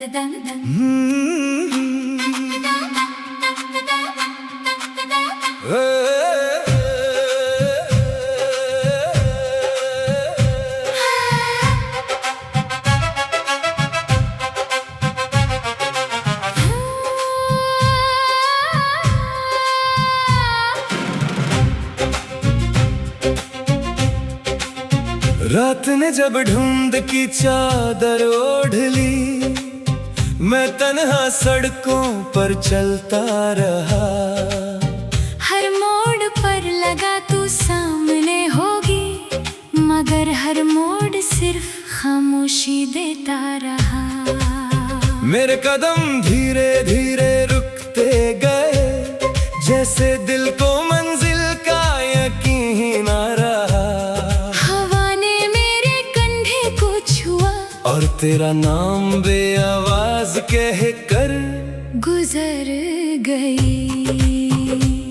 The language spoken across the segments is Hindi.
रात ने जब ढूंढ की चादर ओढ़ ली, मैं तन्हा सड़कों पर चलता रहा। हर मोड़ पर लगा तू सामने होगी, मगर हर मोड़ सिर्फ खामोशी देता रहा। मेरे कदम धीरे धीरे रुकते गए, जैसे दिल को मंजिल का यकीन आ रहा। और तेरा नाम बेआवाज कह कर गुजर गई।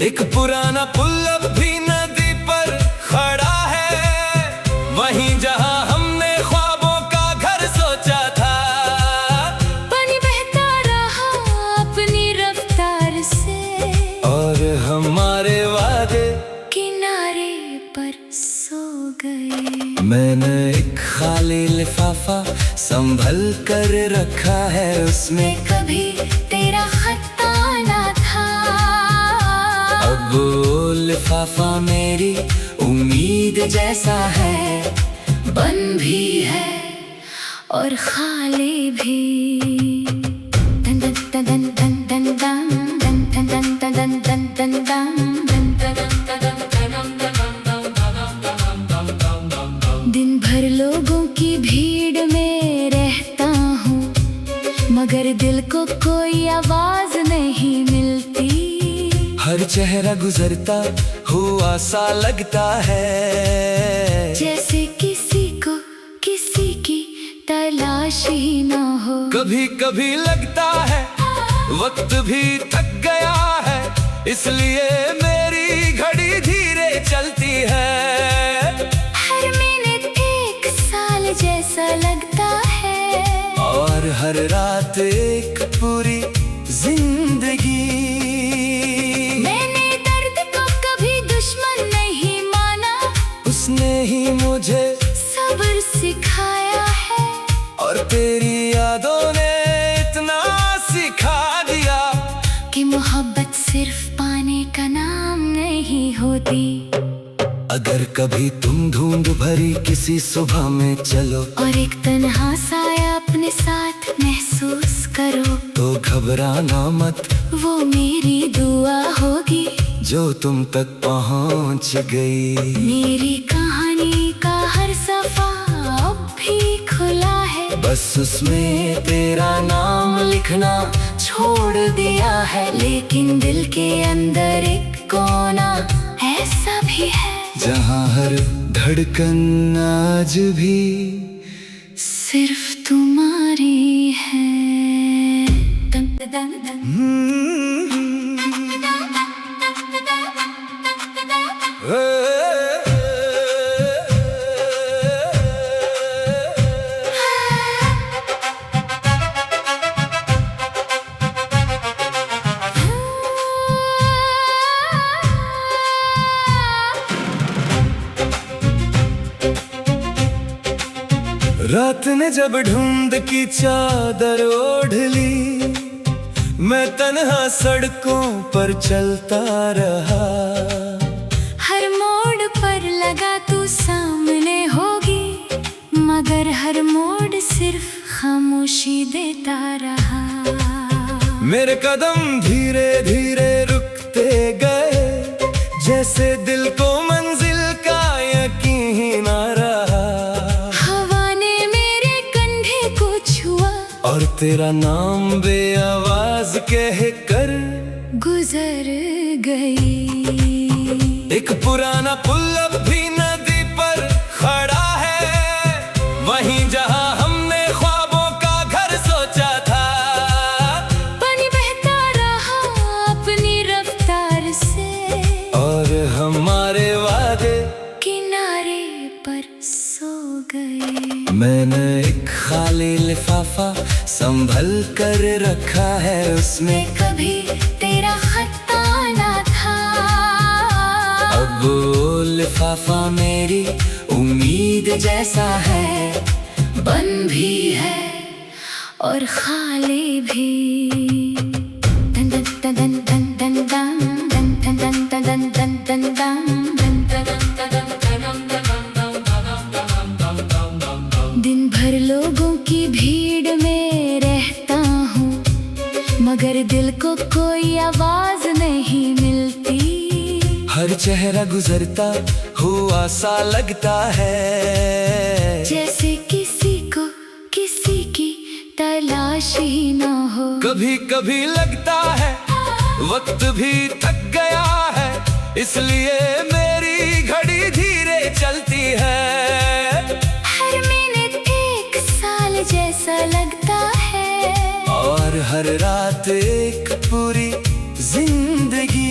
एक पुराना पुल अब भी नदी पर खड़ा है, वहीं जहां हमने ख्वाबों का घर सोचा था। पानी बहता रहा अपनी रफ्तार से, और हमारे वादे किनारे पर सो गए। मैंने एक खाली लिफाफा संभल कर रखा है, उसमें कभी तेरा खत आना था। अब वो लिफाफा मेरी उम्मीद जैसा है, बंद भी है और खाली भी। दन दन दन दन दन दन दन दन दन दन दन दन। दिन भर लोगों की भीड़ में रहता हूँ, मगर दिल को कोई आवाज नहीं मिलती। हर चेहरा गुजरता हुआ सा लगता है, जैसे किसी को किसी की तलाश ही ना हो। कभी कभी लगता है वक्त भी थक गया है, इसलिए मेरी घड़ी धीरे चलती है। जैसा लगता है, और हर रात एक पूरी जिंदगी। मैंने दर्द को कभी दुश्मन नहीं माना, उसने ही मुझे सब्र सिखाया है। और तेरी यादों ने इतना सिखा दिया कि मोहब्बत सिर्फ पाने का नाम नहीं होती। अगर कभी तुम धुंध भरी किसी सुबह में चलो, और एक तन्हा साया अपने साथ महसूस करो, तो घबराना मत, वो मेरी दुआ होगी जो तुम तक पहुंच गई। मेरी कहानी का हर सफा अब भी खुला है, बस उसमें तेरा नाम लिखना छोड़ दिया है। लेकिन दिल के अंदर एक कोना ऐसा भी है, जहाँ हर धड़कन आज भी सिर्फ तुम्हारी है। रात ने जब ढूंढ की चादर ओढ़ ली, मैं तन्हा सड़कों पर चलता रहा। हर मोड़ पर लगा तू सामने होगी, मगर हर मोड़ सिर्फ खामोशी देता रहा। मेरे कदम धीरे धीरे रुकते गए, जैसे दिल को मंजिल का यकीन आ रहा। और तेरा नाम बेआवाज कह कर गुजर गई। एक पुराना पुल अब भी नदी पर खड़ा है, वहीं जहां हमने ख्वाबों का घर सोचा था। पानी बहता रहा अपनी रफ्तार से, और हमारे वादे किनारे पर सो गए। मैंने एक खाली लिफाफा संभल कर रखा है उसमें कभी तेरा खता ना था। अब वो लिफाफा मेरी उम्मीद जैसा है, बंद भी है और खाली भी। दन दन दन दन दन दन दन दन दन दन दन दन दन। दिन भर लोगों की भीड़ में रहता हूँ, मगर दिल को कोई आवाज नहीं मिलती। हर चेहरा गुजरता हुआ सा लगता है, जैसे किसी को किसी की तलाश ही ना हो। कभी कभी लगता है वक्त भी थक गया है, इसलिए मेरी घड़ी धीरे चलती है। हर मिनट एक साल जैसा लगता है, और हर रात एक पूरी जिंदगी।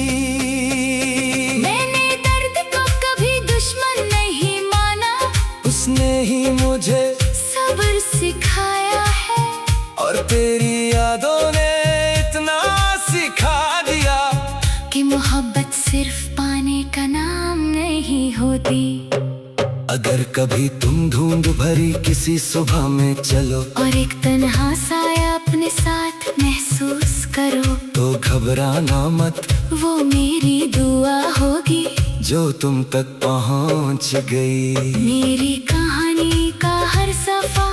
मैंने दर्द को कभी दुश्मन नहीं माना, उसने ही मुझे सब्र सिखाया है। और तेरी यादों ने इतना सिखा दिया कि मोहब्बत सिर्फ पाने का नाम नहीं होती। अगर कभी तुम धुंध भरी किसी सुबह में चलो और एक तन्हा साया अपने साथ महसूस करो, तो घबराना मत, वो मेरी दुआ होगी जो तुम तक पहुंच गई। मेरी कहानी का हर सफा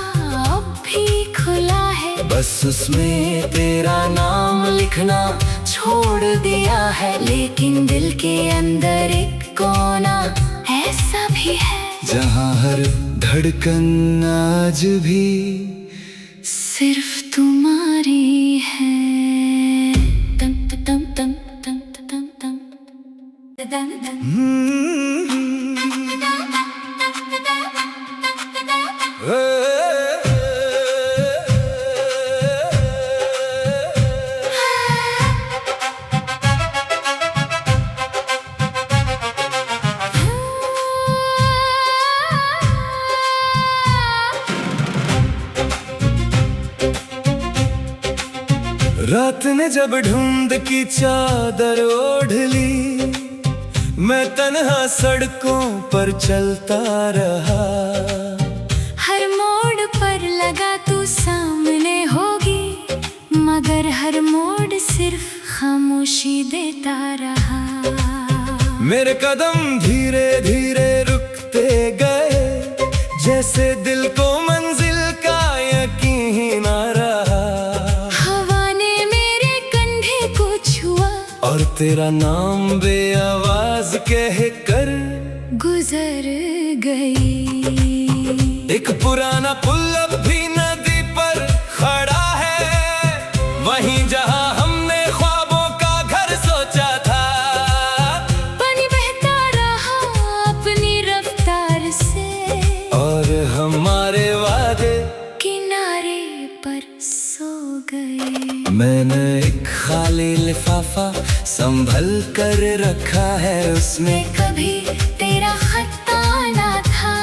अब भी खुला है, बस उसमें तेरा नाम लिखना छोड़ दिया है। लेकिन दिल के अंदर एक कोना ऐसा भी है, जहाँ हर धड़कन आज भी सिर्फ तुम्हारी है। तम तम तम तम तम तम तम तम। रात ने जब ढूंढ की चादर ओढ़ ली, मैं तन्हा सड़कों पर चलता रहा। हर मोड़ पर लगा तू सामने होगी, मगर हर मोड़ सिर्फ खामोशी देता रहा। मेरे कदम धीरे धीरे रुकते गए, जैसे दिल को मंजिल का यकीन ही ना रहा। हवा ने मेरे कंधे को छुआ, और तेरा नाम बेआवाज कह कर गुजर गई। एक पुराना पुल अब भी नदी पर खड़ा है, वहीं जहां हमने ख्वाबों का घर सोचा था। पानी बहता रहा अपनी रफ्तार से, और हमारे वादे किनारे पर सो गए। मैंने एक खाली लिफाफा संभल कर रखा है, उसमें कभी तेरा खता ना था।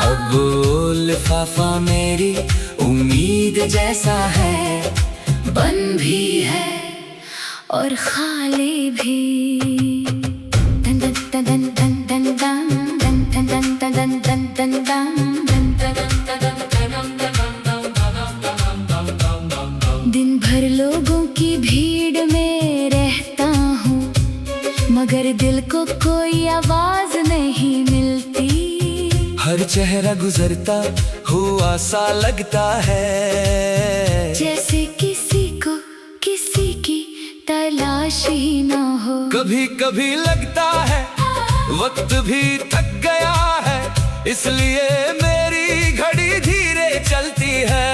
अब वो लिफाफा मेरी उम्मीद जैसा है, बंद भी है और खाली भी। दन दन दन दन दन दन दन दन दन दन दन दन दन। दिन भर लोगों की भीड़ में रहता हूँ, मगर दिल को कोई आवाज नहीं मिलती। हर चेहरा गुजरता हुआ सा लगता है, जैसे किसी को किसी की तलाश ही ना हो। कभी कभी लगता है वक्त भी थक गया है, इसलिए मेरी घड़ी धीरे चलती है।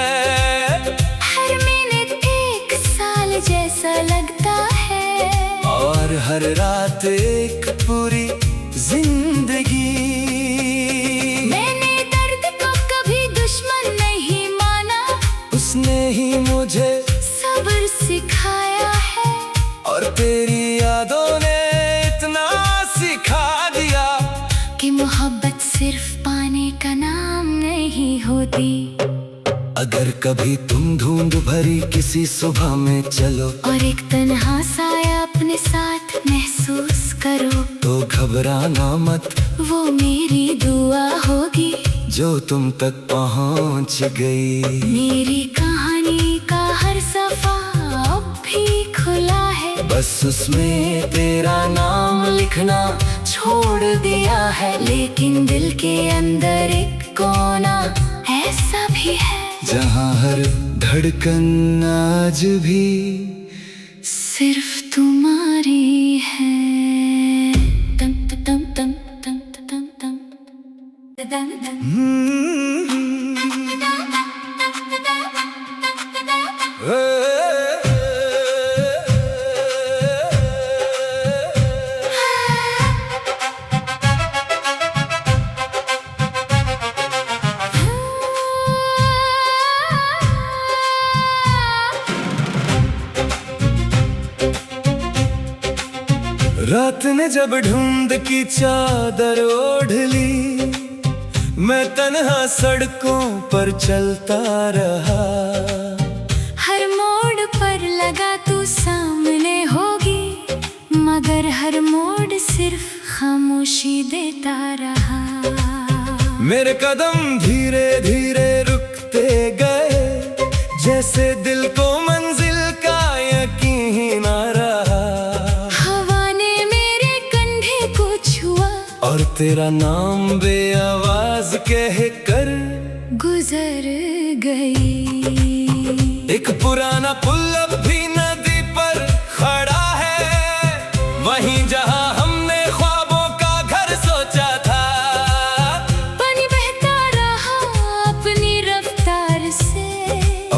हर मिनट एक साल जैसा लगता है, और हर रात एक पूरी जिंदगी। मैंने दर्द को कभी दुश्मन नहीं माना, उसने ही मुझे सब्र सिखाया है। और तेरी यादों ने इतना सिखा दिया कि मोहब्बत सिर्फ पाने का नाम नहीं होती। अगर कभी तुम धुंध भरी किसी सुबह में चलो और एक तन्हा साया अपने साथ महसूस करो, तो घबराना मत, वो मेरी दुआ होगी जो तुम तक पहुंच गई। मेरी कहानी का हर सफा अब भी खुला है, बस उसमें तेरा नाम लिखना छोड़ दिया है। लेकिन दिल के अंदर एक कोना ऐसा भी है, जहाँ हर धड़कन आज भी सिर्फ तुम्हारी है। तम तम तम तम तम तम तम तम। रात ने जब ढूंढ की चादर ओढ़ ली, मैं तन्हा सड़कों पर चलता रहा। हर मोड़ पर लगा तू सामने होगी, मगर हर मोड़ सिर्फ खामोशी देता रहा। मेरे कदम धीरे धीरे रुकते गए, जैसे दिल को मंजिल का यकीन आ रहा। हवा ने मेरे कंधे को छुआ और तेरा नाम बेआवाज कह कर गुजर गई। एक पुराना पुल अब भी नदी पर खड़ा है, वहीं जहां हमने ख्वाबों का घर सोचा था। पानी बहता रहा अपनी रफ्तार से,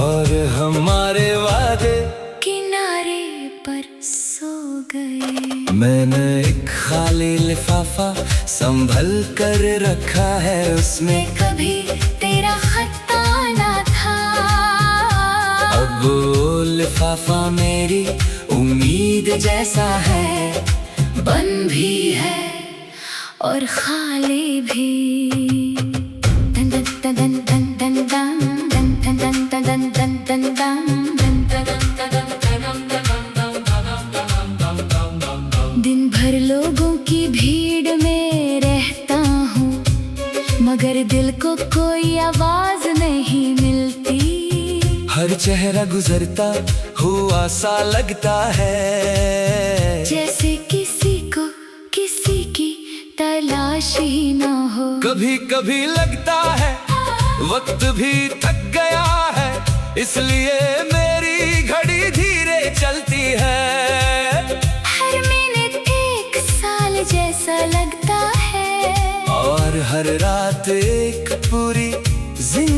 और हमारे वादे किनारे पर सो गए। मैंने एक खाली लिफाफा संभल कर रखा है, उसमें कभी तेरा खत आना था। अब वो लिफाफा मेरी उम्मीद जैसा है, बंद भी है और खाली भी। दन दन दन दन दन दन दन दन दन दन दन दन दन। दिन भर लोगों की भीड़ में रहता हूँ, मगर दिल को कोई आवाज नहीं मिलती। हर चेहरा गुजरता हुआ सा लगता है, जैसे किसी को किसी की तलाश ही ना हो। कभी कभी लगता है वक्त भी थक गया है, इसलिए मेरी घड़ी धीरे चलती है। हर मिनट एक साल जैसा लगता है, और हर रात एक पूरी जिंदगी